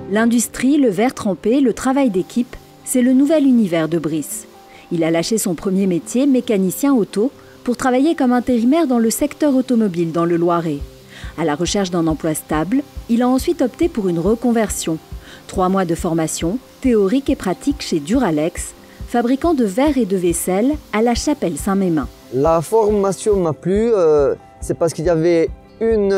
L'industrie, le verre trempé, le travail d'équipe, c'est le nouvel univers de Brice. Il a lâché son premier métier, mécanicien auto, pour travailler comme intérimaire dans le secteur automobile dans le Loiret. À la recherche d'un emploi stable, il a ensuite opté pour une reconversion. 3 mois de formation, théorique et pratique chez Duralex, fabricant de verre et de vaisselle à la Chapelle-Saint-Mémin. La formation m'a plu, c'est parce qu'il y avait une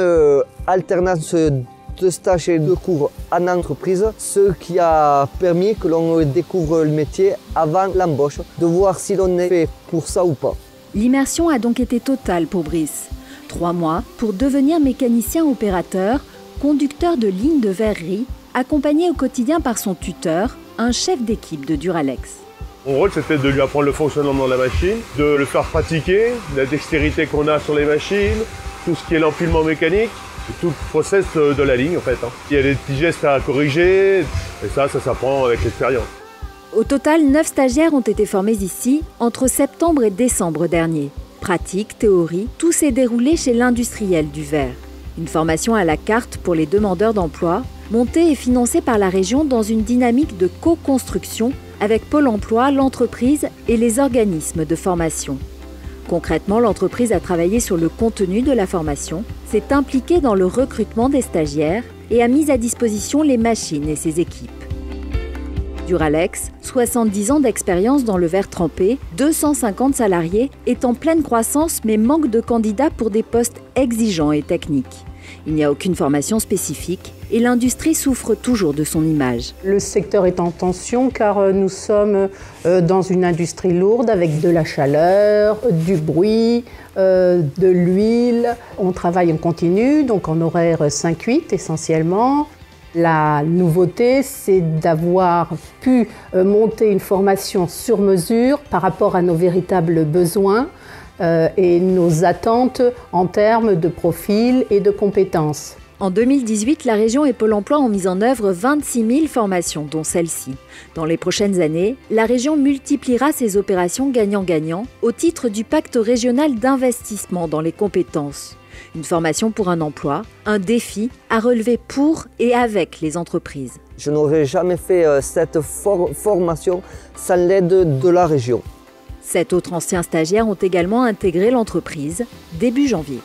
alternance de stage et de cours en entreprise, ce qui a permis que l'on découvre le métier avant l'embauche, de voir si l'on est fait pour ça ou pas. L'immersion a donc été totale pour Brice. 3 mois pour devenir mécanicien opérateur, conducteur de ligne de verrerie, accompagné au quotidien par son tuteur, un chef d'équipe de Duralex. Mon rôle, c'était de lui apprendre le fonctionnement de la machine, de le faire pratiquer, la dextérité qu'on a sur les machines, tout ce qui est l'empilement mécanique, tout le process de la ligne en fait. Il y a des petits gestes à corriger, et ça s'apprend avec l'expérience. Au total, 9 stagiaires ont été formés ici entre septembre et décembre dernier. Pratique, théorie, tout s'est déroulé chez l'industriel du verre. Une formation à la carte pour les demandeurs d'emploi, montée et financée par la région dans une dynamique de co-construction avec Pôle emploi, l'entreprise et les organismes de formation. Concrètement, l'entreprise a travaillé sur le contenu de la formation, s'est impliquée dans le recrutement des stagiaires et a mis à disposition les machines et ses équipes. Duralex, 70 ans d'expérience dans le verre trempé, 250 salariés, est en pleine croissance mais manque de candidats pour des postes exigeants et techniques. Il n'y a aucune formation spécifique et l'industrie souffre toujours de son image. Le secteur est en tension car nous sommes dans une industrie lourde avec de la chaleur, du bruit, de l'huile. On travaille en continu, donc en horaire 5-8 essentiellement. La nouveauté, c'est d'avoir pu monter une formation sur mesure par rapport à nos véritables besoins et nos attentes en termes de profil et de compétences. En 2018, la région et Pôle emploi ont mis en œuvre 26 000 formations, dont celle-ci. Dans les prochaines années, la région multipliera ses opérations gagnant-gagnant au titre du pacte régional d'investissement dans les compétences. Une formation pour un emploi, un défi à relever pour et avec les entreprises. Je n'aurais jamais fait cette formation sans l'aide de la région. 7 autres anciens stagiaires ont également intégré l'entreprise début janvier.